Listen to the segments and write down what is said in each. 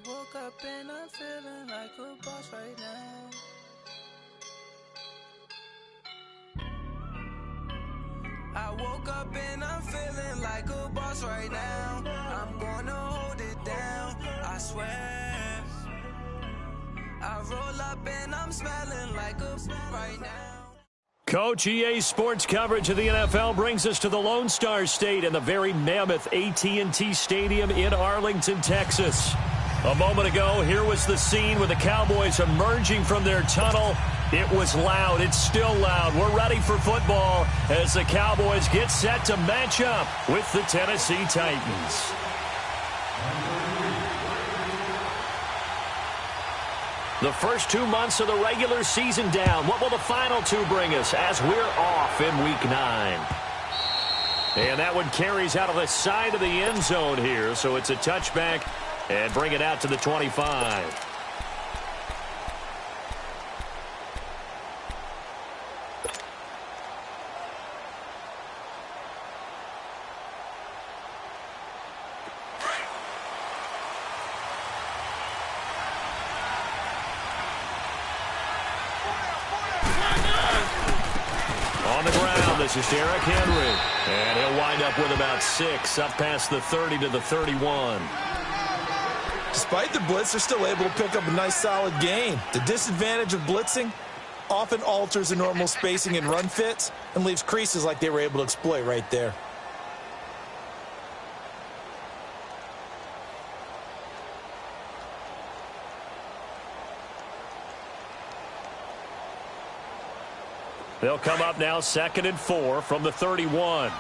woke up and I'm feeling like a boss right now. I woke up and I'm feeling like a boss right now. I'm gonna hold it down, I swear. I roll up and I'm smelling like a right now. Coach, EA Sports coverage of the NFL brings us to the Lone Star State and the very mammoth AT&T Stadium in Arlington, Texas. A moment ago, here was the scene with the Cowboys emerging from their tunnel. It was loud. It's still loud. We're ready for football as the Cowboys get set to match up with the Tennessee Titans. The first 2 months of the regular season down. What will the final two bring us as we're off in Week 9? And that one carries out of the side of the end zone here, so it's a touchback and bring it out to the 25. On the ground, this is Derrick Henry. And he'll wind up with about 6, up past the 30 to the 31. Despite the blitz, they're still able to pick up a nice solid gain. The disadvantage of blitzing often alters the normal spacing and run fits and leaves creases like they were able to exploit right there. They'll come up now 2nd and 4 from the 31.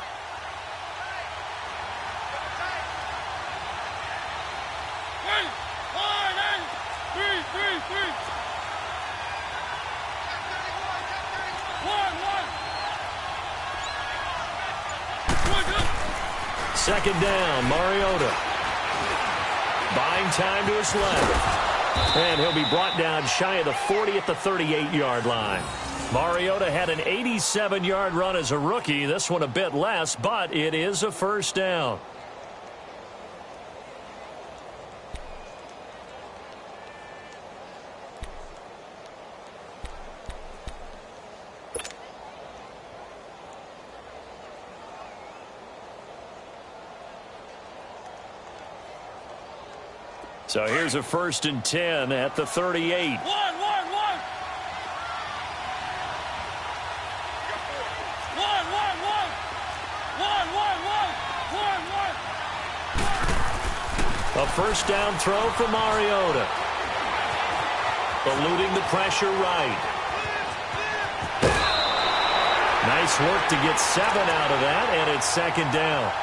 Second down, Mariota. Buying time to his left. And he'll be brought down shy of the 40 at the 38-yard line. Mariota had an 87-yard run as a rookie. This one a bit less, but it is a first down. So here's a 1st and 10 at the 38. A first down throw for Mariota. Eluding the pressure right. Nice work to get 7 out of that, and it's 2nd down.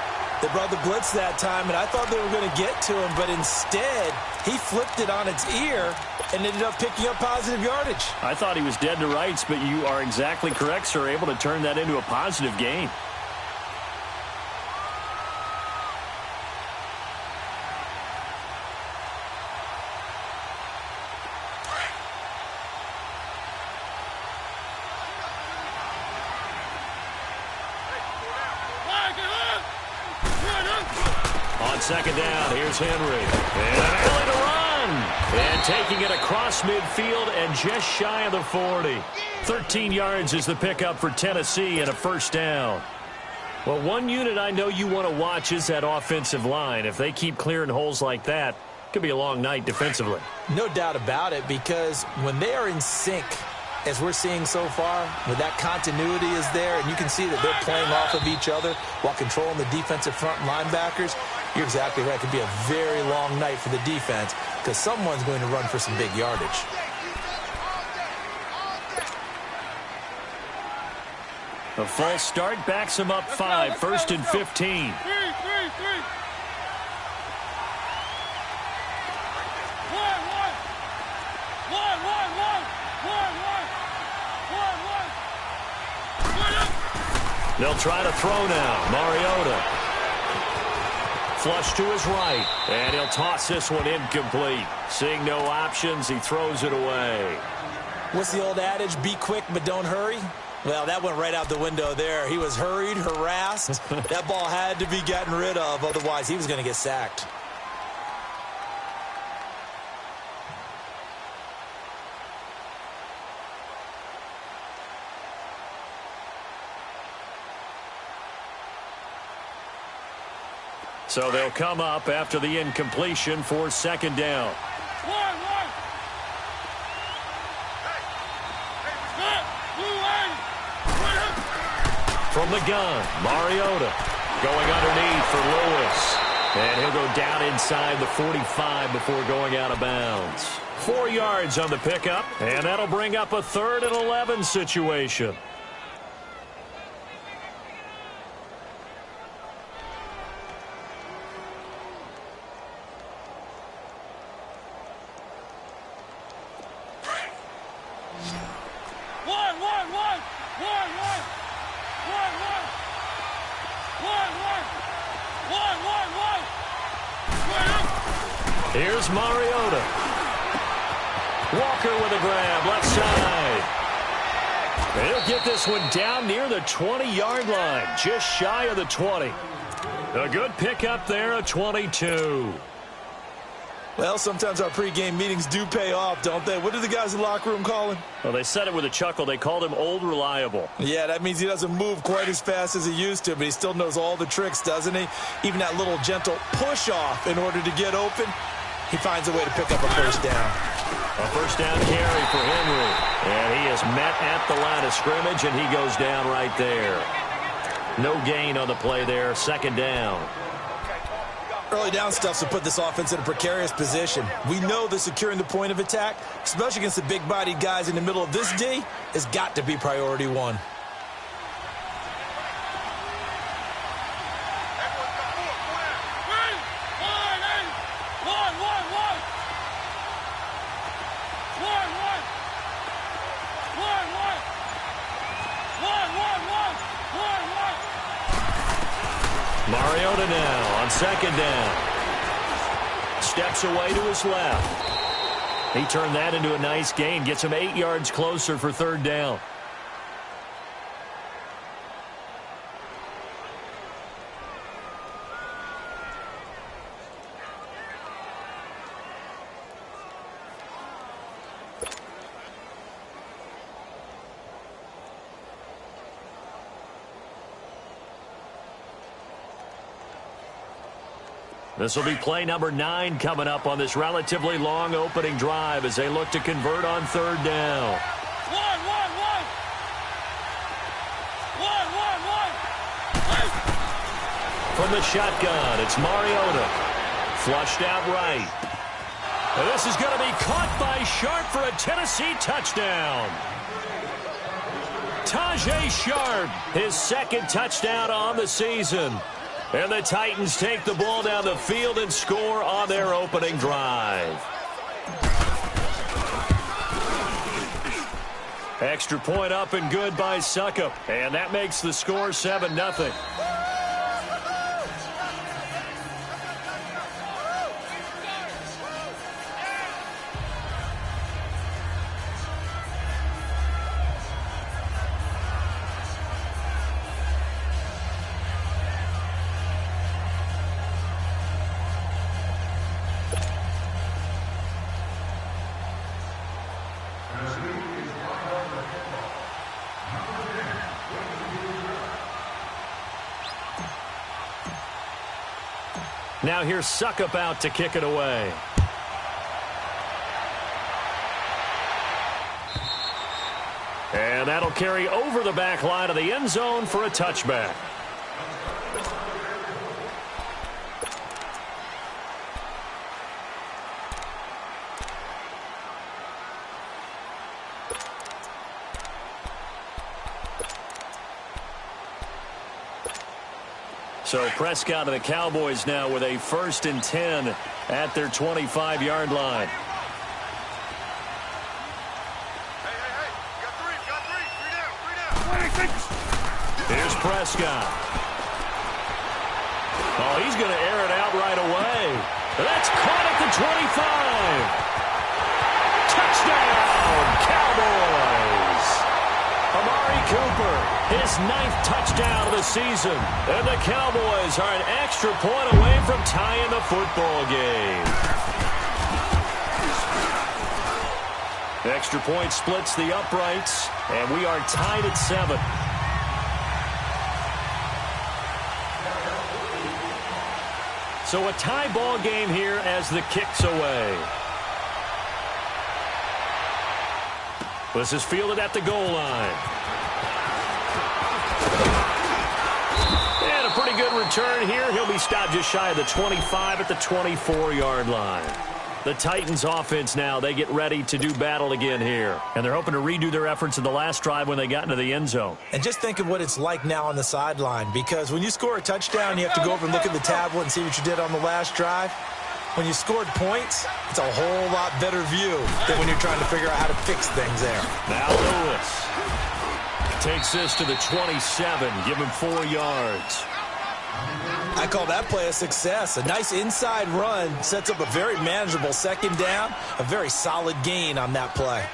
They brought the blitz that time, and I thought they were going to get to him, but instead, he flipped it on its ear and ended up picking up positive yardage. I thought he was dead to rights, but you are exactly correct, sir, able to turn that into a positive gain. Second down, here's Henry. And an alley to run. And taking it across midfield and just shy of the 40. 13 yards is the pickup for Tennessee and a first down. Well, one unit I know you want to watch is that offensive line. If they keep clearing holes like that, it could be a long night defensively. No doubt about it, because when they are in sync, as we're seeing so far, where that continuity is there, and you can see that they're playing off of each other while controlling the defensive front linebackers, you're exactly right. It could be a very long night for the defense because someone's going to run for some big yardage. A false start backs him up 5, 1st and 15. They'll try to throw now. Mariota. Flush to his right. And he'll toss this one incomplete. Seeing no options, he throws it away. What's the old adage? Be quick, but don't hurry. Well, that went right out the window there. He was hurried, harassed. That ball had to be gotten rid of. Otherwise, he was going to get sacked. So they'll come up after the incompletion for second down. From the gun, Mariota going underneath for Lewis. And he'll go down inside the 45 before going out of bounds. 4 yards on the pickup, and that'll bring up a 3rd and 11 situation. Here's Mariota. Walker with a grab, left side. He'll get this one down near the 20-yard line, just shy of the 20. A good pickup there, a 22. Well, sometimes our pregame meetings do pay off, don't they? What do the guys in the locker room call him? Well, they said it with a chuckle. They called him Old Reliable. Yeah, that means he doesn't move quite as fast as he used to, but he still knows all the tricks, doesn't he? Even that little gentle push-off in order to get open. He finds a way to pick up a first down. A first down carry for Henry. And he is met at the line of scrimmage, and he goes down right there. No gain on the play there, second down. Early down stuff to put this offense in a precarious position. We know that securing the point of attack, especially against the big-bodied guys in the middle of this D, has got to be priority one. Mariota now on second down. Steps away to his left. He turned that into a nice gain. Gets him 8 yards closer for third down. This will be play number 9 coming up on this relatively long opening drive as they look to convert on third down. From the shotgun, it's Mariota. Flushed out right. And this is going to be caught by Sharp for a Tennessee touchdown. Tajay Sharp, his second touchdown on the season. And the Titans take the ball down the field and score on their opening drive. Extra point up and good by Suckup. And that makes the score 7-0. Now here's Suckup out to kick it away. And that'll carry over the back line of the end zone for a touchback. So Prescott and the Cowboys now with a 1st and 10 at their 25-yard line. Here's Prescott. Oh, he's going to air it out right away. That's caught at the 25. Touchdown, Cowboys. Amari Cooper, his 9th touchdown of the season. And the Cowboys are an extra point away from tying the football game. Extra point splits the uprights, and we are tied at 7. So a tie ball game here as the kick's away. This is fielded at the goal line. And a pretty good return here. He'll be stopped just shy of the 25 at the 24-yard line. The Titans offense now, they get ready to do battle again here. And they're hoping to redo their efforts in the last drive when they got into the end zone. And just think of what it's like now on the sideline, because when you score a touchdown, you have to go over and look at the tablet and see what you did on the last drive. When you scored points, it's a whole lot better view than when you're trying to figure out how to fix things there. Now Lewis takes this to the 27, give him 4 yards. I call that play a success. A nice inside run sets up a very manageable second down, a very solid gain on that play.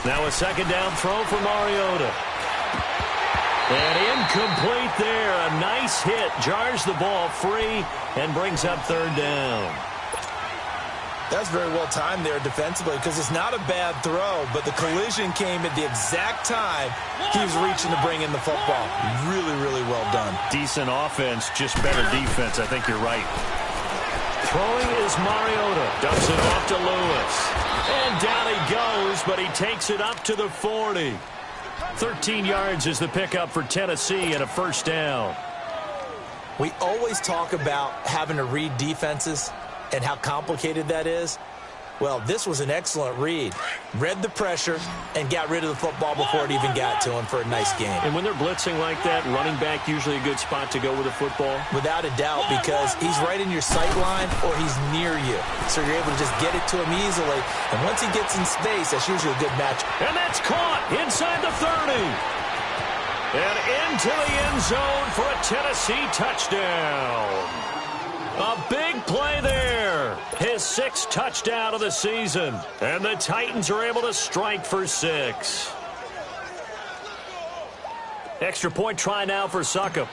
Now a second down throw for Mariota. And incomplete there. A nice hit. Jars the ball free and brings up third down. That's very well timed there defensively, because it's not a bad throw, but the collision came at the exact time he was reaching to bring in the football. Really, really well done. Decent offense, just better defense. I think you're right. Throwing is Mariota. Dumps it off to Lewis. And down he goes, but he takes it up to the 40. 13 yards is the pickup for Tennessee and a first down. We always talk about having to read defenses and how complicated that is. Well, this was an excellent read. Read the pressure and got rid of the football before it even got to him for a nice game. And when they're blitzing like that, running back usually a good spot to go with the football? Without a doubt, because he's right in your sight line or he's near you. So you're able to just get it to him easily. And once he gets in space, that's usually a good match. And that's caught inside the 30. And into the end zone for a Tennessee touchdown. A big play there. His 6th touchdown of the season. And the Titans are able to strike for 6. Extra point try now for Succop.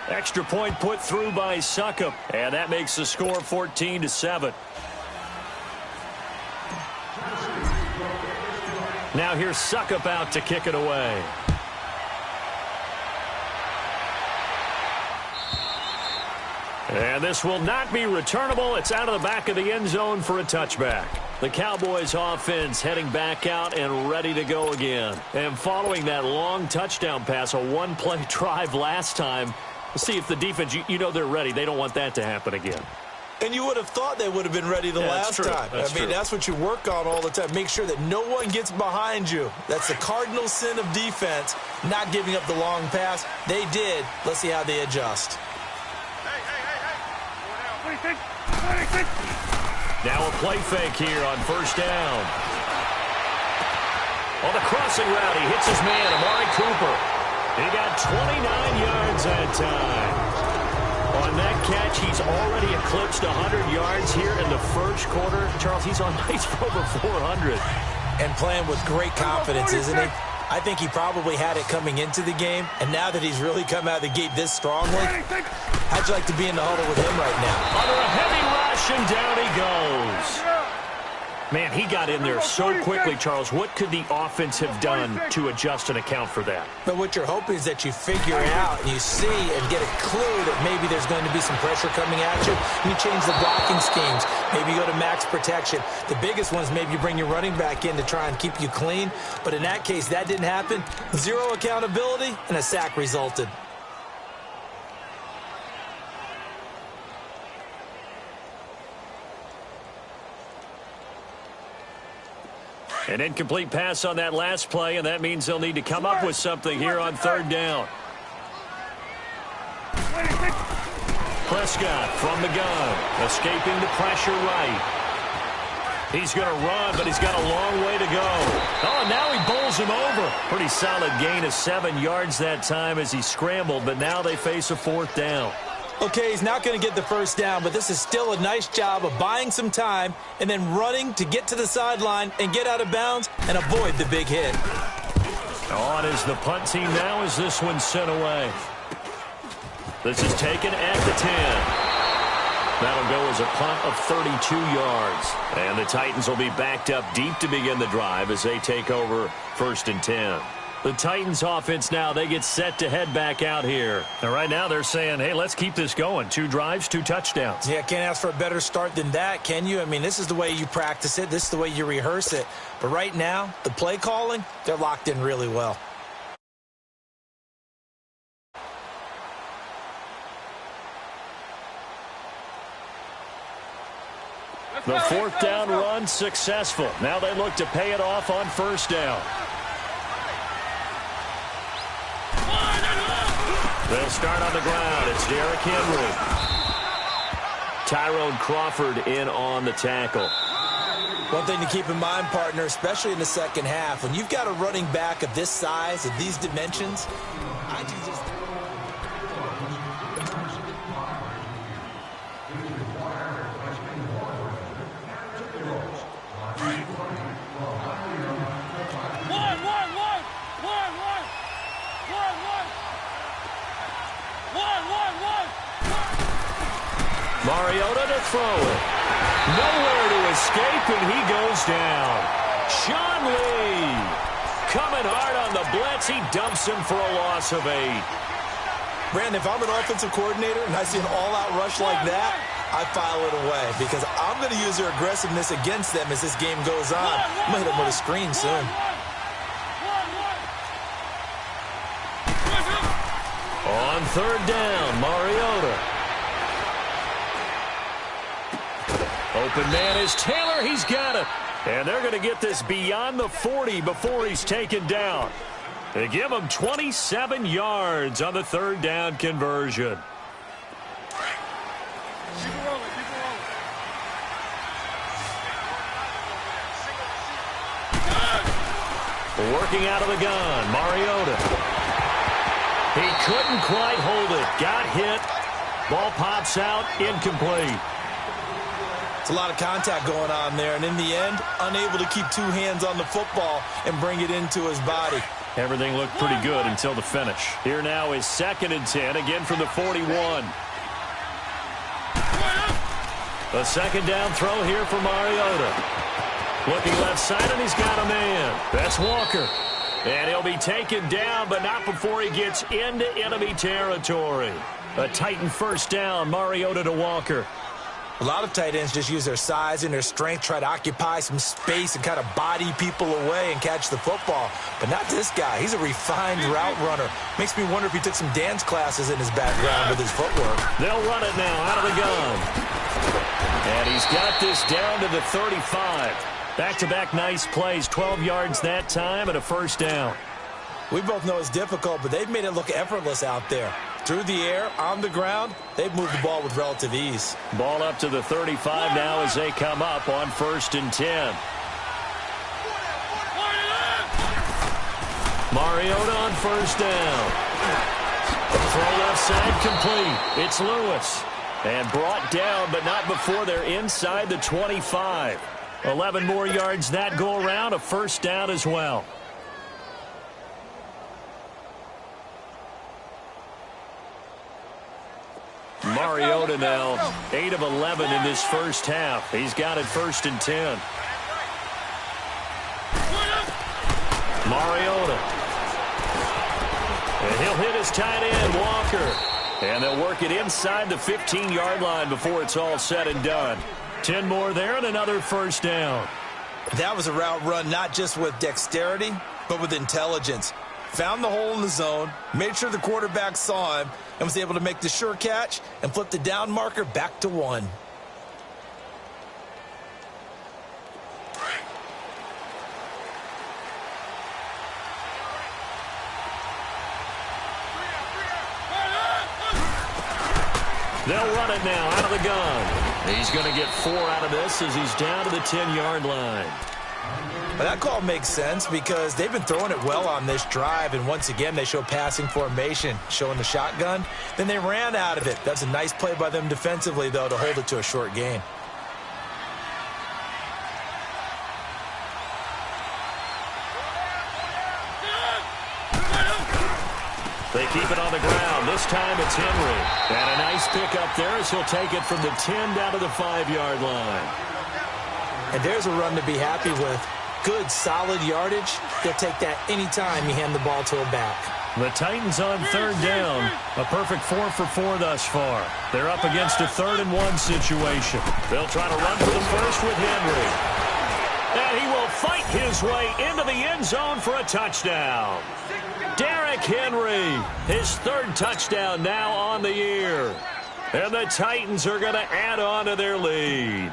Extra point put through by Succop. And that makes the score 14-7. Now here's Succop out to kick it away. And this will not be returnable. It's out of the back of the end zone for a touchback. The Cowboys offense heading back out and ready to go again. And following that long touchdown pass, a one-play drive last time, we'll see if the defense, you know they're ready. They don't want that to happen again. And you would have thought they would have been ready the last time. That's what you work on all the time. Make sure that no one gets behind you. That's the cardinal sin of defense, not giving up the long pass. They did. Let's see how they adjust. Now a play fake here on first down. On the crossing route, he hits his man, Amari Cooper. He got 29 yards that time. On that catch, he's already eclipsed 100 yards here in the first quarter. Charles, he's on pace for over 400. And playing with great confidence, isn't he? I think he probably had it coming into the game, and now that he's really come out of the gate this strongly, how'd you like to be in the huddle with him right now? Under a heavy rush, and down he goes. Man, he got in there so quickly, Charles. What could the offense have done to adjust and account for that? But what you're hoping is that you figure out and you see and get a clue that maybe there's going to be some pressure coming at you. You change the blocking schemes. Maybe you go to max protection. The biggest one is maybe you bring your running back in to try and keep you clean. But in that case, that didn't happen. Zero accountability, and a sack resulted. An incomplete pass on that last play, and that means they'll need to come up with something here on third down. Prescott from the gun, escaping the pressure right. He's going to run, but he's got a long way to go. Oh, and now he bowls him over. Pretty solid gain of 7 yards that time as he scrambled, but now they face a fourth down. Okay, he's not going to get the first down, but this is still a nice job of buying some time and then running to get to the sideline and get out of bounds and avoid the big hit. On is the punt team now as this one's sent away. This is taken at the 10. That'll go as a punt of 32 yards. And the Titans will be backed up deep to begin the drive as they take over 1st and 10. The Titans offense now, they get set to head back out here. And right now they're saying, hey, let's keep this going. 2 drives, 2 touchdowns. Yeah, can't ask for a better start than that, can you? I mean, this is the way you practice it. This is the way you rehearse it. But right now, the play calling, they're locked in really well. The 4th down run successful. Now they look to pay it off on 1st down. They'll start on the ground. It's Derrick Henry. Tyrone Crawford in on the tackle. One thing to keep in mind, partner, especially in the second half, when you've got a running back of this size, of these dimensions, I can just... Mariota to throw it. Nowhere to escape, and he goes down. Sean Lee coming hard on the blitz. He dumps him for a loss of 8. Brandon, if I'm an offensive coordinator and I see an all-out rush like that, I file it away because I'm going to use their aggressiveness against them as this game goes on. I'm going to hit them with a screen soon. On 3rd down, Mariota. Open man is Taylor. He's got it. And they're going to get this beyond the 40 before he's taken down. They give him 27 yards on the 3rd down conversion. Working out of the gun, Mariota. He couldn't quite hold it. Got hit. Ball pops out, incomplete. It's a lot of contact going on there, and in the end, unable to keep 2 hands on the football and bring it into his body. Everything looked pretty good until the finish. Here now is 2nd and 10, again from the 41. The 2nd down throw here for Mariota. Looking left side, and he's got a man. That's Walker. And he'll be taken down, but not before he gets into enemy territory. A Titan 1st down, Mariota to Walker. A lot of tight ends just use their size and their strength, try to occupy some space and kind of body people away and catch the football. But not this guy. He's a refined route runner. Makes me wonder if he took some dance classes in his background with his footwork. They'll run it now out of the gun. And he's got this down to the 35. Back-to-back nice plays, 12 yards that time and a 1st down. We both know it's difficult, but they've made it look effortless out there. Through the air, on the ground, they've moved the ball with relative ease. Ball up to the 35 now as they come up on 1st and 10. Mariota on 1st down. Throw left side complete. It's Lewis. And brought down, but not before they're inside the 25. 11 more yards that go around, a 1st down as well. Mariota now, 8 of 11 in this 1st half. He's got it 1st and 10. Mariota. And he'll hit his tight end, Walker. And they'll work it inside the 15-yard line before it's all said and done. 10 more there and another 1st down. That was a route run not just with dexterity, but with intelligence. Found the hole in the zone, made sure the quarterback saw him, and was able to make the sure catch and flip the down marker back to 1. They'll run it now out of the gun. He's going to get 4 out of this as he's down to the 10-yard line. But that call makes sense because they've been throwing it well on this drive, and once again they show passing formation, showing the shotgun. Then they ran out of it. That's a nice play by them defensively, though, to hold it to a short gain. They keep it on the ground. This time it's Henry. And a nice pickup there as he'll take it from the 10 down to the 5-yard line. And there's a run to be happy with. Good, solid yardage. They'll take that anytime you hand the ball to a back. The Titans on 3rd down. A perfect 4 for 4 thus far. They're up against a 3rd and 1 situation. They'll try to run for the first with Henry. And he will fight his way into the end zone for a touchdown. Derrick Henry, his 3rd touchdown now on the year. And the Titans are going to add on to their lead.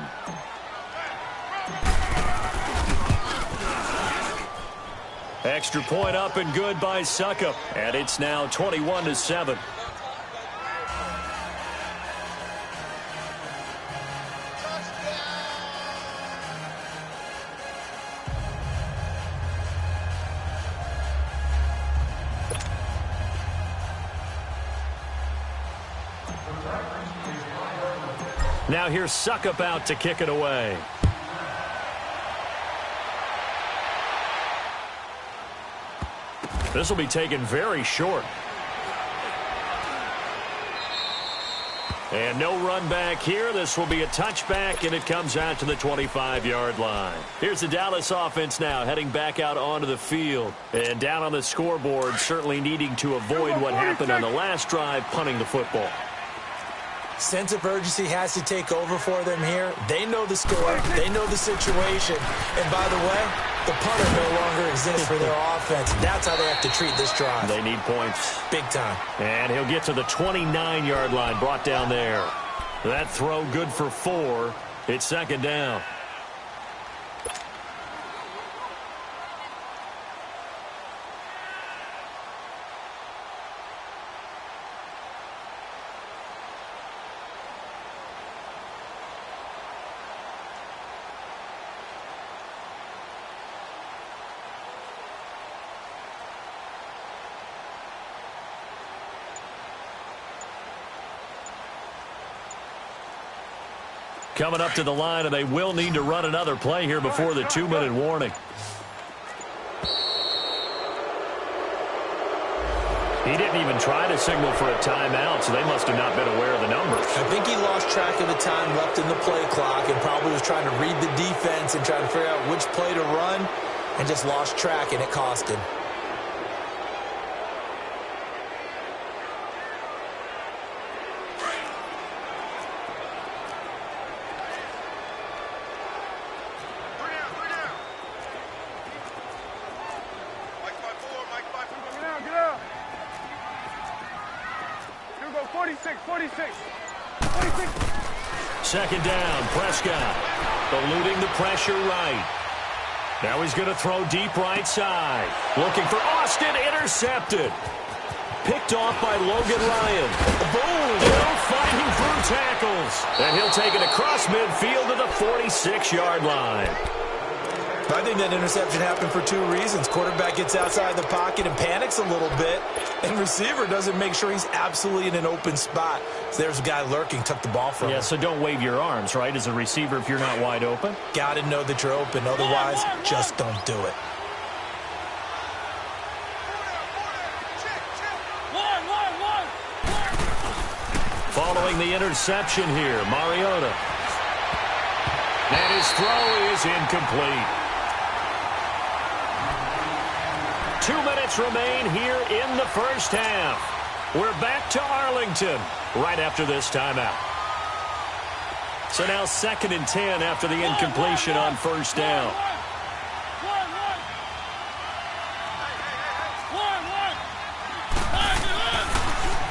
Extra point up and good by Succop. And it's now 21-7. Now here's Succop out to kick it away. This will be taken very short. And no run back here. This will be a touchback, and it comes out to the 25-yard line. Here's the Dallas offense now heading back out onto the field. And down on the scoreboard, certainly needing to avoid what happened on the last drive, punting the football. Sense of urgency has to take over for them here. They know the score. They know the situation. And by the way, the punter no longer exists for their offense. That's how they have to treat this drive. They need points. Big time. And he'll get to the 29-yard line, brought down there. That throw good for 4. It's 2nd down. Coming up to the line, and they will need to run another play here before the 2-minute warning. He didn't even try to signal for a timeout, so they must have not been aware of the numbers. I think he lost track of the time left in the play clock and probably was trying to read the defense and trying to figure out which play to run and just lost track, and it cost him. Second down, Prescott eluding the pressure right. Now he's going to throw deep right side. Looking for Austin, intercepted. Picked off by Logan Ryan. Boom! Still fighting through tackles. And he'll take it across midfield to the 46-yard line. I think that interception happened for 2 reasons. Quarterback gets outside the pocket and panics a little bit, and receiver doesn't make sure he's absolutely in an open spot. So there's a guy lurking, took the ball from him. Yeah, so don't wave your arms, right, as a receiver if you're not wide open? Got to know that you're open. Otherwise, just don't do it. Following the interception here, Mariota. And his throw is incomplete. 2 minutes remain here in the first half. We're back to Arlington right after this timeout. So now 2nd and 10 after the incompletion on first down.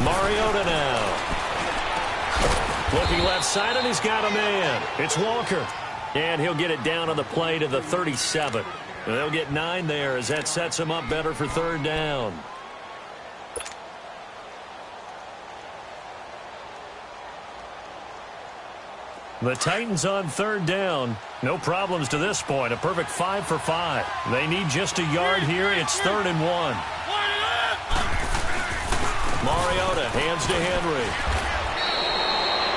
Mariota now. Looking left side, and he's got a man. It's Walker. And he'll get it down on the play to the 37. They'll get 9 there as that sets him up better for 3rd down. The Titans on 3rd down. No problems to this point. A perfect 5 for 5. They need just a yard here. It's 3rd and 1. Mariota hands to Henry.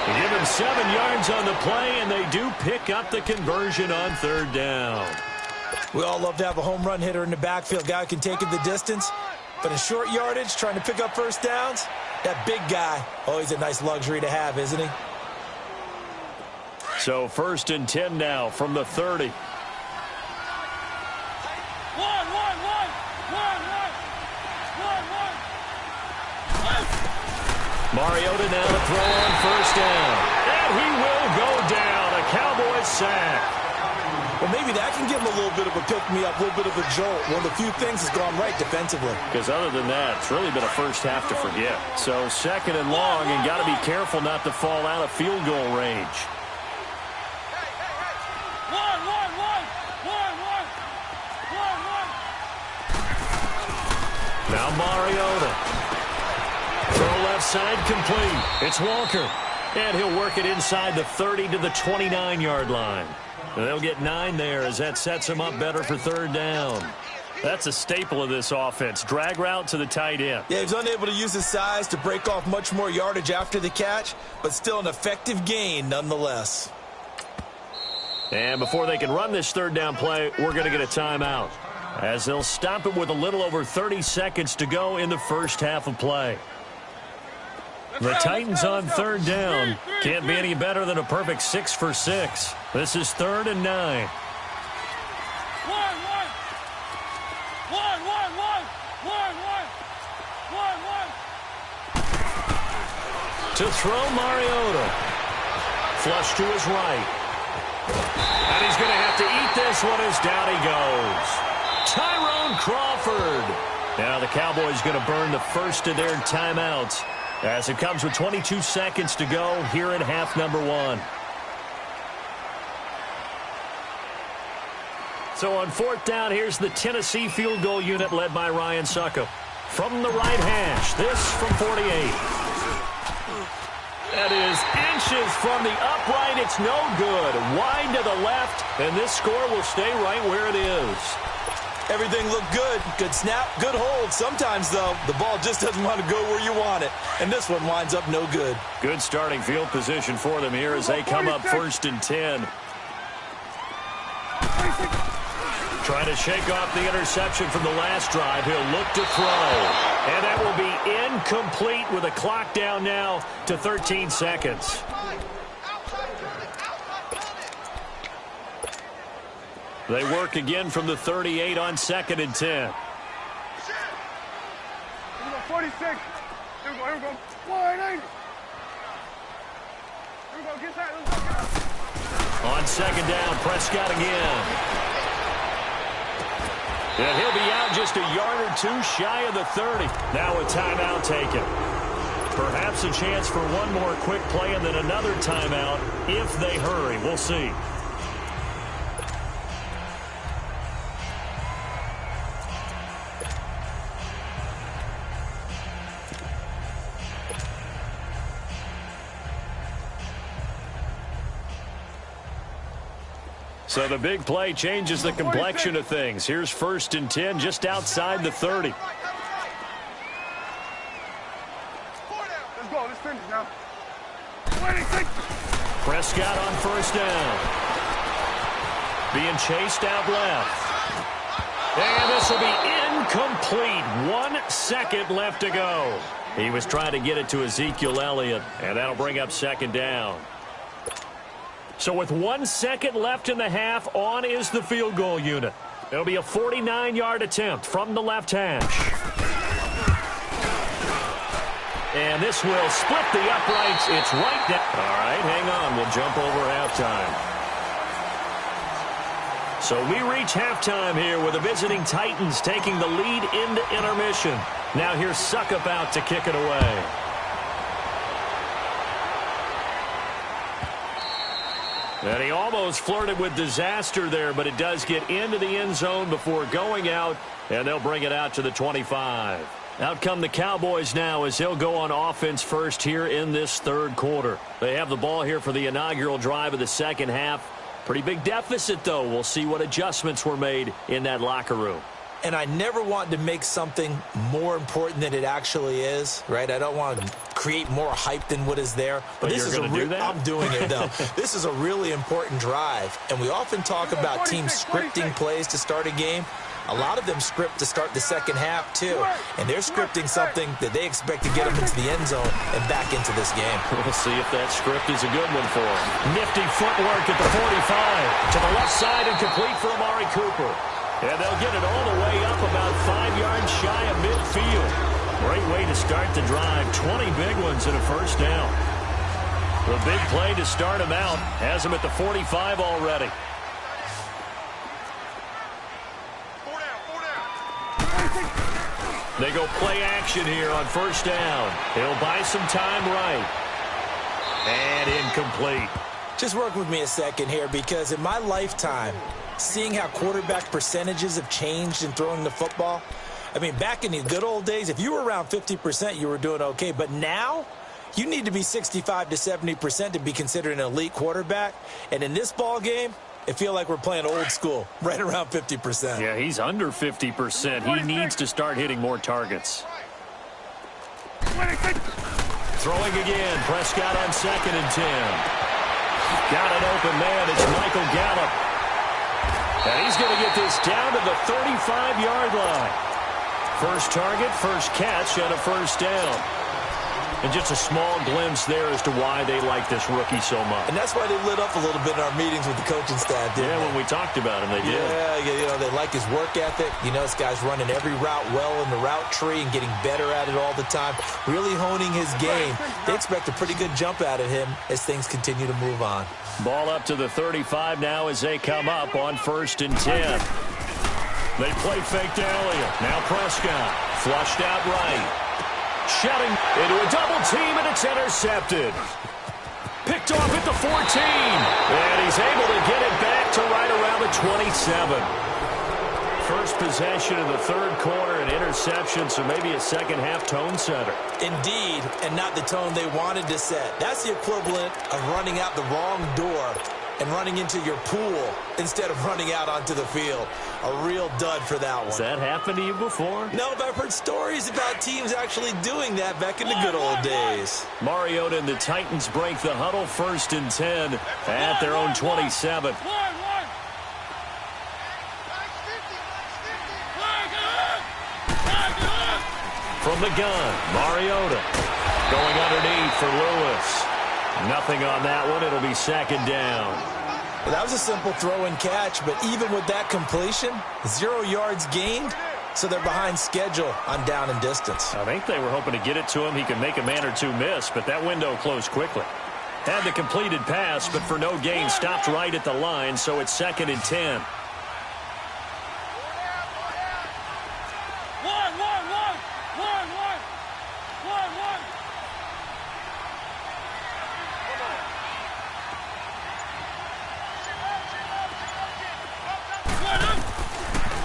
They give him 7 yards on the play, and they do pick up the conversion on 3rd down. We all love to have a home run hitter in the backfield. Guy who can take it the distance. But in short yardage, trying to pick up first downs, that big guy, always a nice luxury to have, isn't he? So 1st and 10 now from the 30. Mariota now to throw on 1st down. And he will go down. A Cowboys sack. Well, maybe that can give him a little bit of a pick-me-up, a little bit of a jolt. One of the few things has gone right defensively. Because other than that, it's really been a first half to forget. So 2nd and long, and got to be careful not to fall out of field goal range. Now Mariota. Throw left side complete. It's Walker. And he'll work it inside the 30 to the 29-yard line. And they'll get 9 there as that sets him up better for 3rd down. That's a staple of this offense. Drag route to the tight end. Yeah, he's unable to use his size to break off much more yardage after the catch, but still an effective gain nonetheless. And before they can run this 3rd down play, we're going to get a timeout, as they'll stop it with a little over 30 seconds to go in the first half of play. The Titans on 3rd down. Can't be any better than a perfect 6 for 6. This is 3rd and 9. To throw Mariota. Flush to his right. And he's going to have to eat this one as down he goes. Tyrone Crawford. Now the Cowboys going to burn the first of their timeouts, as it comes with 22 seconds to go here in half number 1. So on 4th down, here's the Tennessee field goal unit led by Ryan Suckup. From the right hash, this from 48. That is inches from the upright. It's no good. Wide to the left, and this score will stay right where it is. Everything looked good. Good snap, good hold. Sometimes, though, the ball just doesn't want to go where you want it. And this one winds up no good. Good starting field position for them here as they come up 1st and 10. Trying to shake off the interception from the last drive. He'll look to throw. And that will be incomplete with a clock down now to 13 seconds. They work again from the 38 on 2nd and 10. Here we go, 46. Here we go. 180. Here we go, get that. Let's go. On 2nd down, Prescott again. And he'll be out just a yard or 2 shy of the 30. Now a timeout taken. Perhaps a chance for one more quick play and then another timeout if they hurry. We'll see. So the big play changes the complexion of things. Here's 1st and 10 just outside the 30. Let's go. Let's finish now. 26. Prescott on 1st down. Being chased out left. And this will be incomplete. 1 second left to go. He was trying to get it to Ezekiel Elliott, and that'll bring up 2nd down. So with 1 second left in the half, on is the field goal unit. It'll be a 49-yard attempt from the left hash. And this will split the uprights. It's right down. All right, hang on. We'll jump over halftime. So we reach halftime here with the visiting Titans taking the lead into intermission. Now here's Suckup out to kick it away. And he almost flirted with disaster there, but it does get into the end zone before going out, and they'll bring it out to the 25. Out come the Cowboys now as they'll go on offense first here in this 3rd quarter. They have the ball here for the inaugural drive of the 2nd half. Pretty big deficit, though. We'll see what adjustments were made in that locker room. And I never want to make something more important than it actually is, right? I don't want to create more hype than what is there. But this you're going to do that? I'm doing it, though. This is a really important drive. And we often talk about teams scripting plays to start a game. a lot of them script to start the second half too. And they're scripting something that they expect to get them into the end zone and back into this game. We'll see if that script is a good one for them. Nifty footwork at the 45. To the left side and complete for Amari Cooper. And they'll get it all the way up about 5 yards shy of midfield. Great way to start the drive. 20 big ones and a first down. The big play to start him out has him at the 45 already. They go play action here on first down. He'll buy some time right. And incomplete. Just work with me a second here, because in my lifetime, seeing how quarterback percentages have changed in throwing the football, I mean, back in the good old days, if you were around 50%, you were doing okay. But now, you need to be 65 to 70% to be considered an elite quarterback. And in this ball game, I feel like we're playing old school, right around 50%. Yeah, he's under 50%. He needs to start hitting more targets. Throwing again. Prescott on 2nd and 10. Got an open man. It's Michael Gallup. And he's going to get this down to the 35-yard line. First target, first catch, and a first down. And just a small glimpse there as to why they like this rookie so much. And that's why they lit up a little bit in our meetings with the coaching staff, didn't they? When we talked about him, they did. Yeah, you know, they like his work ethic. You know, this guy's running every route well in the route tree and getting better at it all the time, really honing his game. They expect a pretty good jump out of him as things continue to move on. Ball up to the 35 now as they come up on 1st and 10. They play fake to Elliott. Now Prescott. Flushed out right. Shouting into a double team, and it's intercepted. Picked off at the 14. And he's able to get it back to right around the 27. First possession of the third quarter, an interception, so maybe a second-half tone setter. Indeed, and not the tone they wanted to set. That's the equivalent of running out the wrong door and running into your pool instead of running out onto the field. A real dud for that one. Has that happened to you before? No, but I've heard stories about teams actually doing that back in the good old days. Mariota and the Titans break the huddle. 1st and 10 at their own 27. From the gun, Mariota going underneath for Lewis. Nothing on that one. It'll be 2nd down. Well, that was a simple throw and catch, but even with that completion, 0 yards gained, so they're behind schedule on down and distance. I think they were hoping to get it to him. He could make a man or two miss, but that window closed quickly. Had the completed pass, but for no gain, stopped right at the line, so it's 2nd and 10.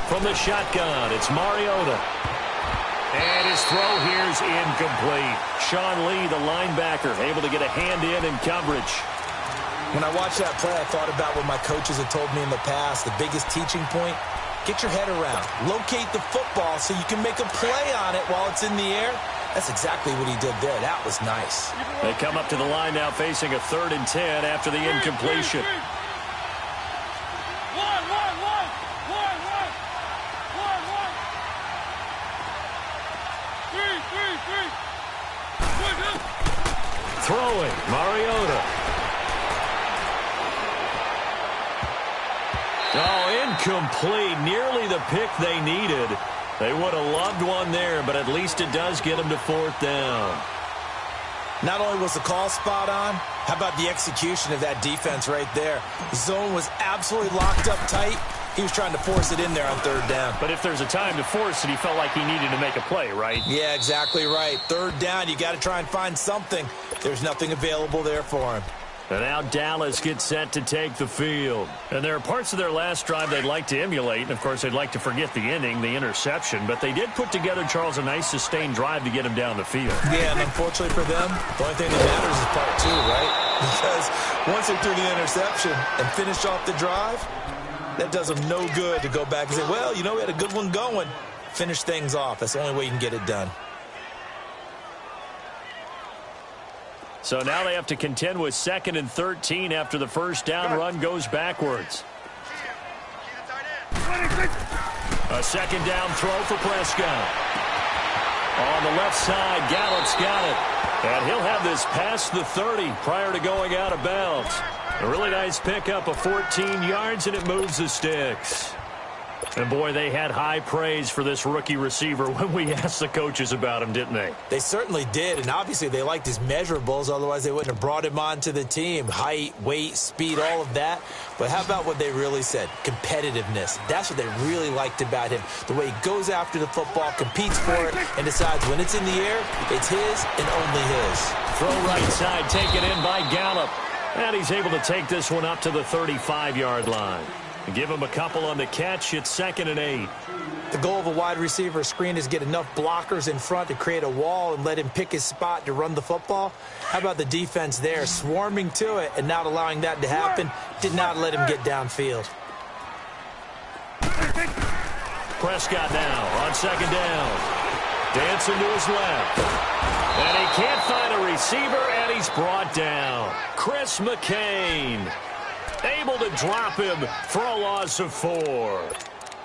From the shotgun, it's Mariota. And his throw here's incomplete. Sean Lee, the linebacker, able to get a hand in coverage. When I watched that play, I thought about what my coaches had told me in the past. The biggest teaching point, get your head around. Locate the football so you can make a play on it while it's in the air. That's exactly what he did there. That was nice. They come up to the line now facing a 3rd and 10 after the incompletion. Throwing, Mariota. Oh, incomplete. Nearly the pick they needed. They would have loved one there, but at least it does get them to 4th down. Not only was the call spot on, how about the execution of that defense right there? The zone was absolutely locked up tight. He was trying to force it in there on 3rd down. But if there's a time to force it, he felt like he needed to make a play, right? Yeah, exactly right. 3rd down, you got to try and find something. There's nothing available there for him. And now Dallas gets set to take the field. And there are parts of their last drive they'd like to emulate. And, of course, they'd like to forget the inning, the interception. But they did put together, Charles, a nice sustained drive to get him down the field. Yeah, and unfortunately for them, the only thing that matters is part 2, right? Because once they threw the interception and finished off the drive, that does them no good to go back and say, well, you know, we had a good one going. Finish things off. That's the only way you can get it done. So now they have to contend with 2nd and 13 after the first down run goes backwards. A second down throw for Prescott. On the left side, Gallup's got it. And he'll have this past the 30 prior to going out of bounds. A really nice pickup of 14 yards, and it moves the sticks. And, boy, they had high praise for this rookie receiver when we asked the coaches about him, didn't they? They certainly did, and obviously they liked his measurables. Otherwise, they wouldn't have brought him onto the team. Height, weight, speed, all of that. But how about what they really said? Competitiveness. That's what they really liked about him. The way he goes after the football, competes for it, and decides when it's in the air, it's his and only his. Throw right side, taken in by Gallup. And he's able to take this one up to the 35-yard line. Give him a couple on the catch. It's 2nd and 8. The goal of a wide receiver screen is get enough blockers in front to create a wall and let him pick his spot to run the football. How about the defense there, swarming to it and not allowing that to happen? Did not let him get downfield. Prescott now on 2nd down. Dancing to his left. And he can't find a receiver, and he's brought down. Chris McCain able to drop him for a loss of 4.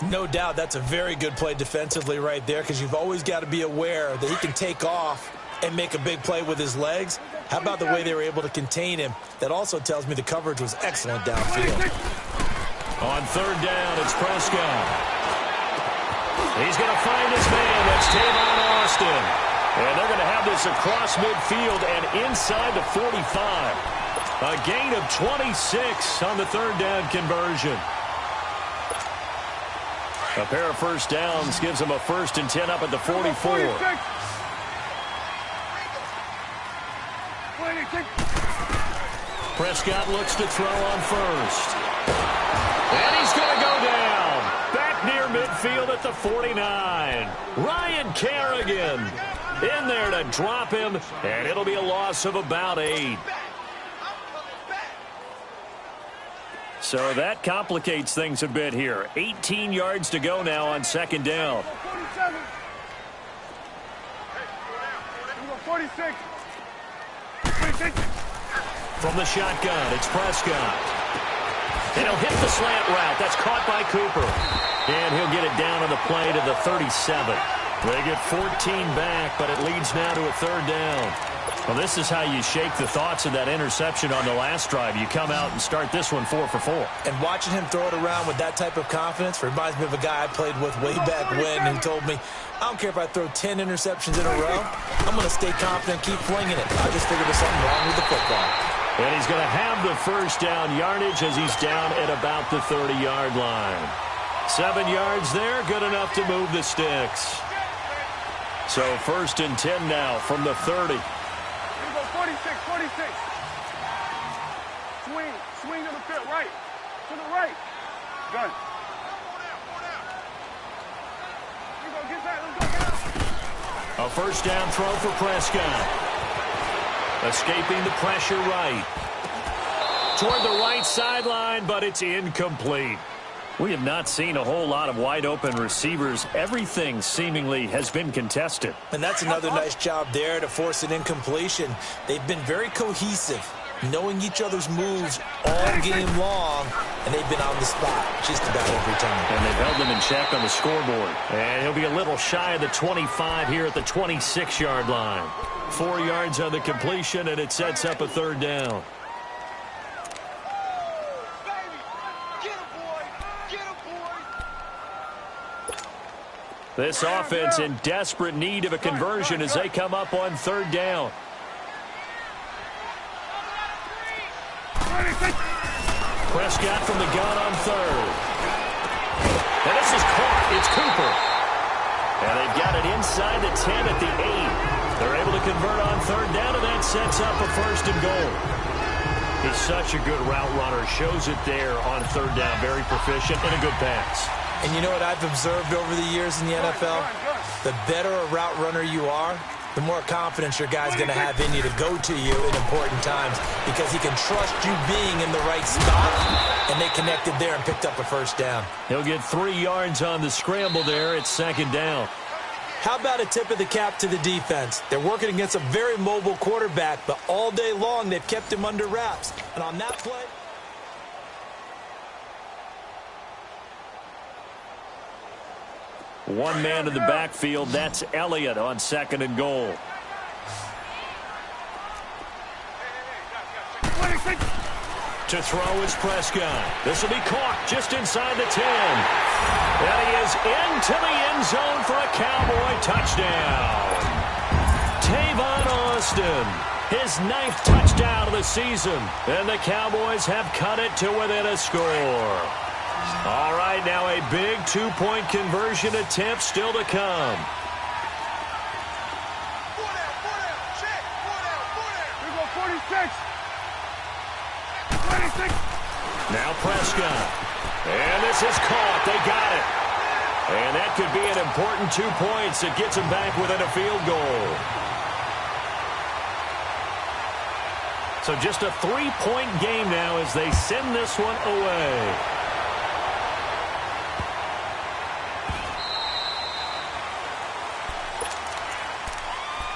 No doubt that's a very good play defensively right there, because you've always got to be aware that he can take off and make a big play with his legs. How about the way they were able to contain him? That also tells me the coverage was excellent downfield. On 3rd down, it's Prescott. He's going to find his man. That's Tavon Austin. And they're going to have this across midfield and inside the 45. A gain of 26 on the 3rd down conversion. A pair of first downs gives them a 1st and 10 up at the 44. Prescott looks to throw on 1st. And he's going to go down. Back near midfield at the 49. Ryan Kerrigan in there to drop him, and it'll be a loss of about 8. So that complicates things a bit here. 18 yards to go now on 2nd down. 46. From the shotgun, it's Prescott. And he'll hit the slant route. That's caught by Cooper. And he'll get it down on the play to the 37. They get 14 back, but it leads now to a 3rd down. Well, this is how you shake the thoughts of that interception on the last drive. You come out and start this one 4 for 4. And watching him throw it around with that type of confidence reminds me of a guy I played with way back when who told me, I don't care if I throw 10 interceptions in a row. I'm going to stay confident, keep flinging it. I just figured there's something wrong with the football. And he's going to have the 1st down yardage as he's down at about the 30-yard line. 7 yards there, good enough to move the sticks. So 1st and 10 now from the 30. 46. Swing to the field, right. To the right. Good. Here you go, get that, let's go. A 1st down throw for Prescott. Escaping the pressure right. Toward the right sideline, but it's incomplete. We have not seen a whole lot of wide-open receivers. Everything seemingly has been contested. And that's another nice job there to force an incompletion. They've been very cohesive, knowing each other's moves all game long, and they've been on the spot just about every time. And they've held them in check on the scoreboard. And he'll be a little shy of the 25 here at the 26-yard line. 4 yards on the completion, and it sets up a 3rd down. This offense in desperate need of a conversion as they come up on 3rd down. Prescott from the gun on 3rd. And this is caught. It's Cooper. And they've got it inside the 10 at the 8. They're able to convert on 3rd down, and that sets up a 1st and goal. He's such a good route runner. Shows it there on 3rd down. Very proficient and a good pass. And you know what I've observed over the years in the NFL? The better a route runner you are, the more confidence your guy's going to have in you to go to you in important times, because he can trust you being in the right spot, and they connected there and picked up a 1st down. He'll get 3 yards on the scramble there. It's 2nd down. How about a tip of the cap to the defense? They're working against a very mobile quarterback, but all day long they've kept him under wraps. And on that play... One man in the backfield. That's Elliott on 2nd and goal. 26. To throw is Prescott. This will be caught just inside the 10. And he is into the end zone for a Cowboy touchdown. Tavon Austin, his 9th touchdown of the season. And the Cowboys have cut it to within a score. All right, now a big 2-point conversion attempt still to come. Here go 46. 26. Now Prescott. And this is caught. They got it. And that could be an important 2 points. It gets them back within a field goal. So just a 3-point game now as they send this one away.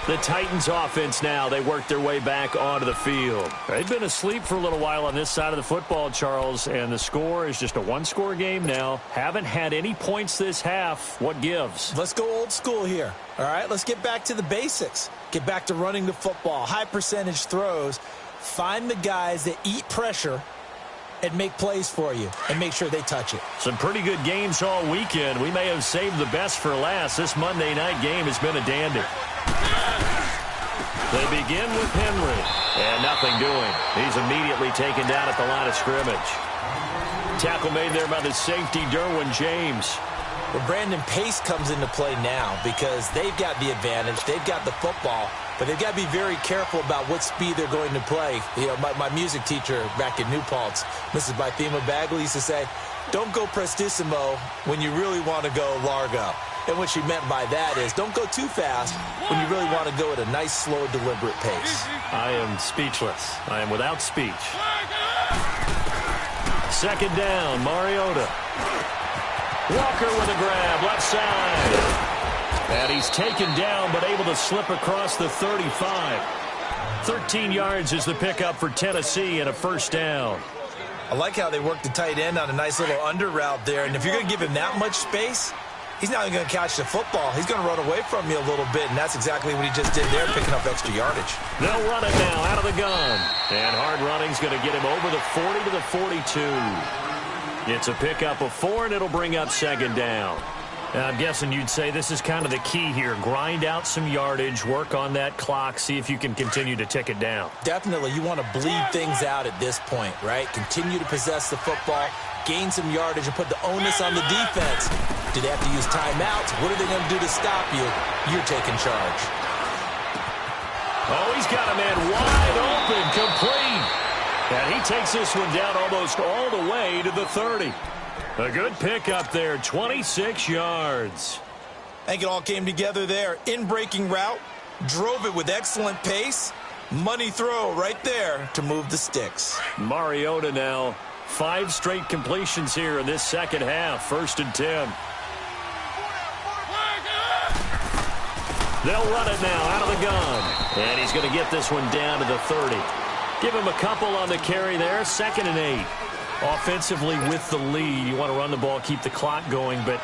The Titans offense now, they work their way back onto the field. They've been asleep for a little while on this side of the football, Charles, and the score is just a one-score game now. Haven't had any points this half. What gives? Let's go old school here. All right, let's get back to the basics. Get back to running the football, high percentage throws. Find the guys that eat pressure and make plays for you and make sure they touch it. Some pretty good games all weekend. We may have saved the best for last. This Monday night game has been a dandy. They begin with Henry, and nothing doing. He's immediately taken down at the line of scrimmage. Tackle made there by the safety, Derwin James. Well, Brandon, pace comes into play now because they've got the advantage. They've got the football, but they've got to be very careful about what speed they're going to play. You know, my music teacher back in New Paltz, Mrs. Bythema Bagley, used to say, don't go prestissimo when you really want to go largo. And what she meant by that is don't go too fast when you really want to go at a nice, slow, deliberate pace. I am speechless. I am without speech. 2nd down, Mariota. Walker with a grab, left side. And he's taken down but able to slip across the 35. 13 yards is the pickup for Tennessee and a 1st down. I like how they work the tight end on a nice little under route there. And if you're going to give him that much space, he's not even going to catch the football. He's going to run away from you a little bit, and that's exactly what he just did there, picking up extra yardage. They'll run it now out of the gun. And hard running's going to get him over the 40 to the 42. It's a pickup of 4, and it'll bring up 2nd down. And I'm guessing you'd say this is kind of the key here. Grind out some yardage, work on that clock, see if you can continue to tick it down. Definitely. You want to bleed things out at this point, right? Continue to possess the football, gain some yardage, and put the onus on the defense. Do they have to use timeouts? What are they going to do to stop you? You're taking charge. Oh, he's got a man wide open, complete. And he takes this one down almost all the way to the 30. A good pickup there, 26 yards. I think it all came together there. In-breaking route, drove it with excellent pace. Money throw right there to move the sticks. Mariota now, 5 straight completions here in this second half, 1st and 10. They'll run it now out of the gun. And he's going to get this one down to the 30. Give him a couple on the carry there, 2nd and 8. Offensively with the lead, you want to run the ball, keep the clock going, but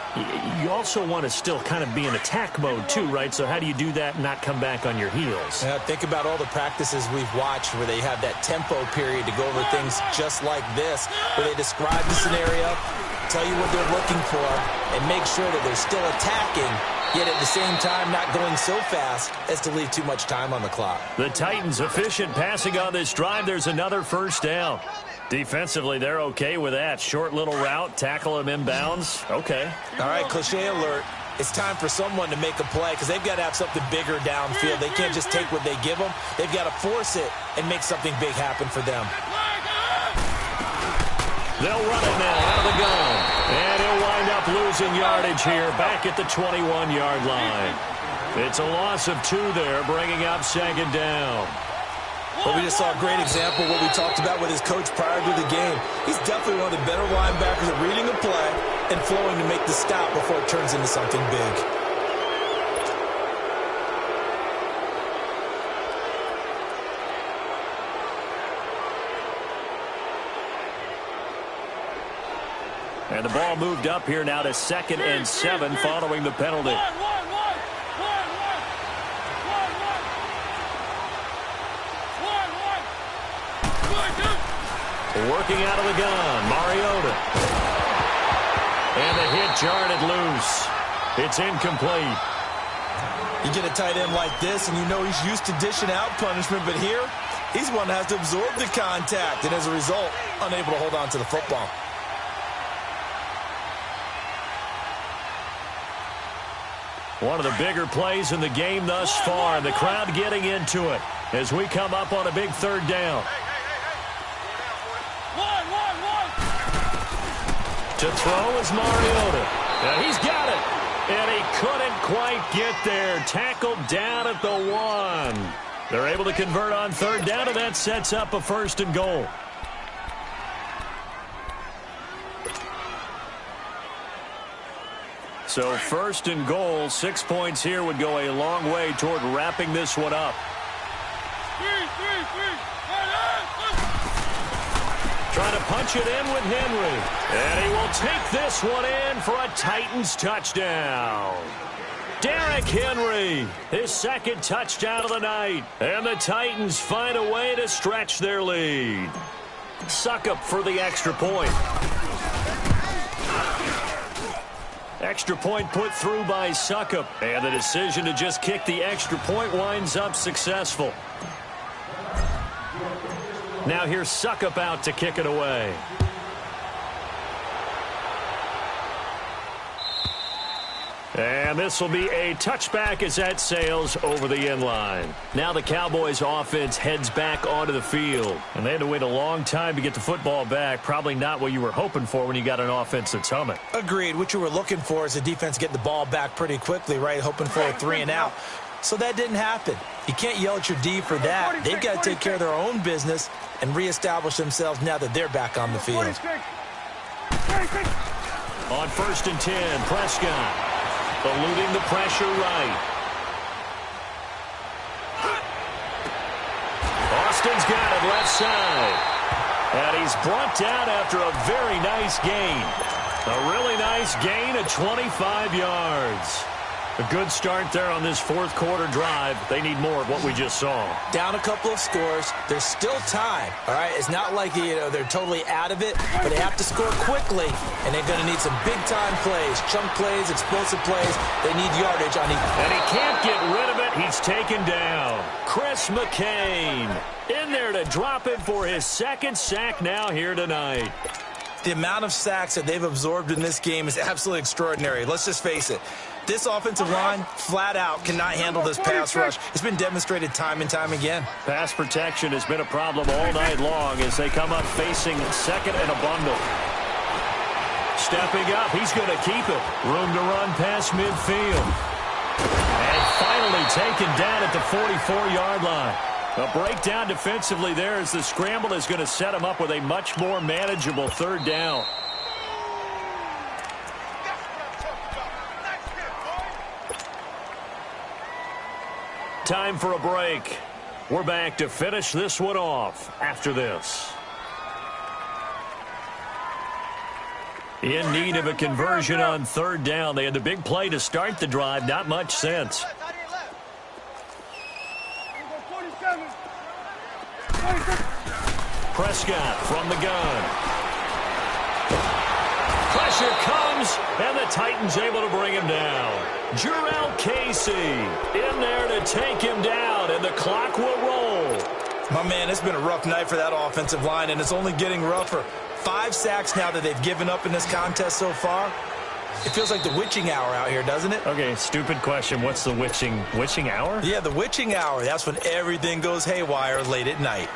you also want to still kind of be in attack mode too, right? So how do you do that and not come back on your heels? Think about all the practices we've watched where they have that tempo period to go over things just like this, where they describe the scenario, tell you what they're looking for, and make sure that they're still attacking, yet at the same time not going so fast as to leave too much time on the clock. The Titans efficient passing on this drive. There's another 1st down. Defensively, they're okay with that. Short little route, tackle him inbounds. Okay. All right, cliche alert. It's time for someone to make a play because they've got to have something bigger downfield. They can't just take what they give them. They've got to force it and make something big happen for them. They'll run it now out of the gun. And he'll wind up losing yardage here back at the 21-yard line. It's a loss of 2 there, bringing up 2nd down. Well, we just saw a great example of what we talked about with his coach prior to the game. He's definitely one of the better linebackers at reading a play and flowing to make the stop before it turns into something big. And the ball moved up here now to 2nd and 7 following the penalty. Working out of the gun, Mariota. And the hit jarred it loose. It's incomplete. You get a tight end like this, and you know he's used to dishing out punishment, but here, he's one that has to absorb the contact, and as a result, unable to hold on to the football. One of the bigger plays in the game thus far, and the crowd getting into it as we come up on a big 3rd down. To throw is Mariota. Now he's got it. And he couldn't quite get there. Tackled down at the 1. They're able to convert on 3rd down, and that sets up a 1st and goal. So 1st and goal, 6 points here would go a long way toward wrapping this one up. Trying to punch it in with Henry. And he will take this one in for a Titans touchdown. Derrick Henry, his 2nd touchdown of the night. And the Titans find a way to stretch their lead. Suckup for the extra point. Extra point put through by Suckup. And the decision to just kick the extra point winds up successful. Now here's Suckup out to kick it away. And this will be a touchback as that sails over the end line. Now the Cowboys offense heads back onto the field. And they had to wait a long time to get the football back. Probably not what you were hoping for when you got an offense that's humming. Agreed. What you were looking for is the defense getting the ball back pretty quickly, right? Hoping for a 3 and out. So that didn't happen. You can't yell at your D for that. They've got to take care of their own business and reestablish themselves now that they're back on the field. On 1st and 10, Prescott eluding the pressure right. Austin's got it left side. And he's brought down after a very nice gain. A really nice gain of 25 yards. A good start there on this 4th quarter drive. They need more of what we just saw. Down a couple of scores. There's still time, all right? It's not like, they're totally out of it, but they have to score quickly, and they're going to need some big-time plays, chunk plays, explosive plays. They need yardage on each. And he can't get rid of it. He's taken down. Chris McCain in there to drop it for his 2nd sack now here tonight. The amount of sacks that they've absorbed in this game is absolutely extraordinary. Let's just face it. This offensive line, flat out, cannot handle this pass rush. It's been demonstrated time and time again. Pass protection has been a problem all night long as they come up facing 2nd and a bundle. Stepping up, he's going to keep it. Room to run past midfield. And finally taken down at the 44-yard line. A breakdown defensively there as the scramble is going to set him up with a much more manageable 3rd down. Time for a break. We're back to finish this one off after this. In need of a conversion on 3rd down. They had the big play to start the drive. Not much sense. Prescott from the gun. Pressure comes, and the Titans able to bring him down. Jurrell Casey in there to take him down, and the clock will roll. My man, it's been a rough night for that offensive line, and it's only getting rougher. 5 sacks now that they've given up in this contest so far. It feels like the witching hour out here, doesn't it? Okay, stupid question. What's the witching hour? Yeah, the witching hour. That's when everything goes haywire late at night.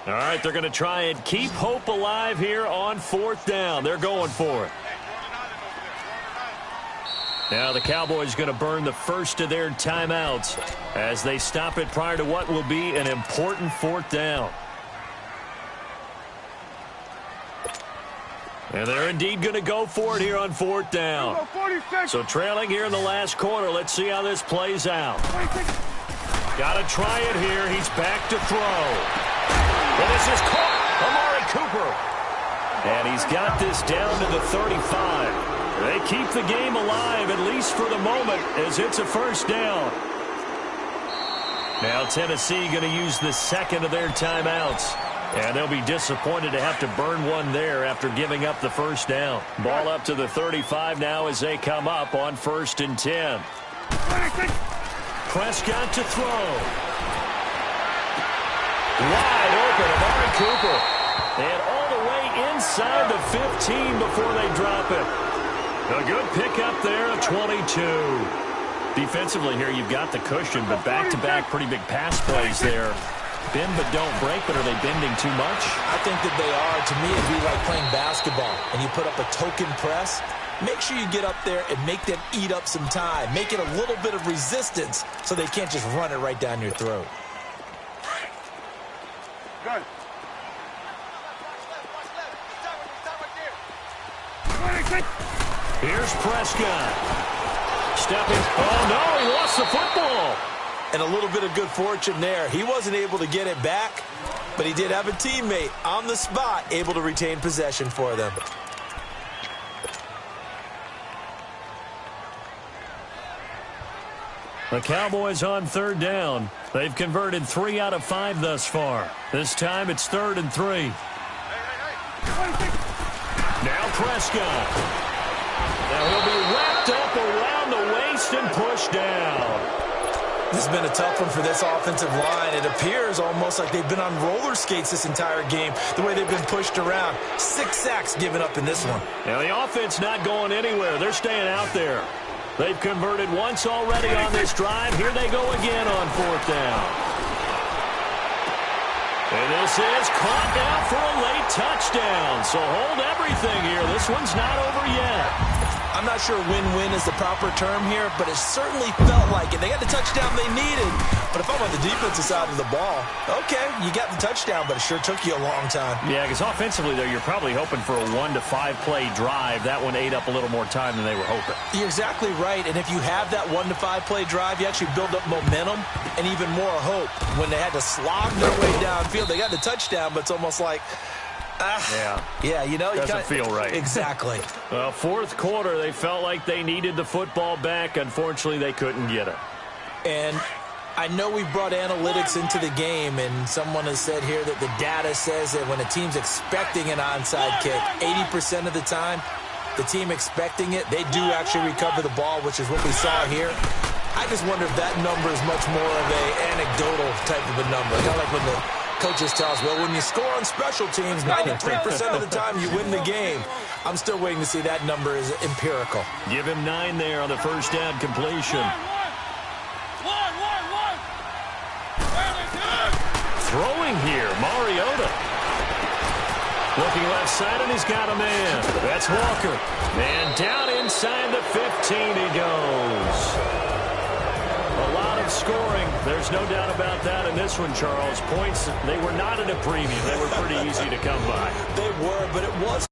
All right, they're going to try and keep hope alive here on 4th down. They're going for it. Now the Cowboys going to burn the first of their timeouts as they stop it prior to what will be an important 4th down. And they're indeed going to go for it here on 4th down. 46. So trailing here in the last quarter. Let's see how this plays out. 26. Got to try it here. He's back to throw. And this is caught. Amari Cooper. And he's got this down to the 35. They keep the game alive, at least for the moment, as it's a first down. Now Tennessee going to use the second of their timeouts. And they'll be disappointed to have to burn one there after giving up the first down. Ball up to the 35 now as they come up on 1st and 10. 26. Prescott to throw. Wide open, Amari Cooper. And all the way inside the 15 before they drop it. A good pickup there, a 22. Defensively here, you've got the cushion, but back-to-back pretty big pass plays there. Bend but don't break, but are they bending too much? I think that they are. To me, it'd be like playing basketball, and you put up a token press. Make sure you get up there and make them eat up some time. Make it a little bit of resistance so they can't just run it right down your throat. Good. 26. Here's Prescott. Stepping. Oh, no, he lost the football. And a little bit of good fortune there. He wasn't able to get it back, but he did have a teammate on the spot able to retain possession for them. The Cowboys on 3rd down. They've converted 3 out of 5 thus far. This time it's 3rd and 3. Now Prescott. Now he'll be wrapped up around the waist and pushed down. This has been a tough one for this offensive line. It appears almost like they've been on roller skates this entire game, the way they've been pushed around. 6 sacks given up in this one. Now the offense not going anywhere. They're staying out there. They've converted once already on this drive. Here they go again on 4th down. And this is caught now for a late touchdown. So hold everything here. This one's not over yet. I'm not sure win-win is the proper term here, but it certainly felt like it. They got the touchdown they needed, but if I'm on the defensive side of the ball, okay, you got the touchdown, but it sure took you a long time. Yeah, because offensively, though, you're probably hoping for a 1 to 5 play drive. That one ate up a little more time than they were hoping. You're exactly right, and if you have that 1 to 5 play drive, you actually build up momentum and even more hope. When they had to slog their way downfield, they got the touchdown, but it's almost like, yeah, you know, doesn't feel right. Exactly. Well, 4th quarter, they felt like they needed the football back. Unfortunately, they couldn't get it. And I know we brought analytics into the game, and someone has said here that the data says that when a team's expecting an onside kick, 80% of the time, the team expecting it, they do actually recover the ball, which is what we saw here. I just wonder if that number is much more of a anecdotal type of a number. Kind of like when the coaches tell us, well, when you score on special teams, 93% of the time you win the game. I'm still waiting to see that number is empirical. Give him 9 there on the first down completion. Throwing here, Mariota. Looking left side, and he's got a man. That's Walker. And down inside the 15 he goes. A lot of scoring. There's no doubt about that in this one, Charles. Points, they were not at a premium. They were pretty easy to come by. They were, but it was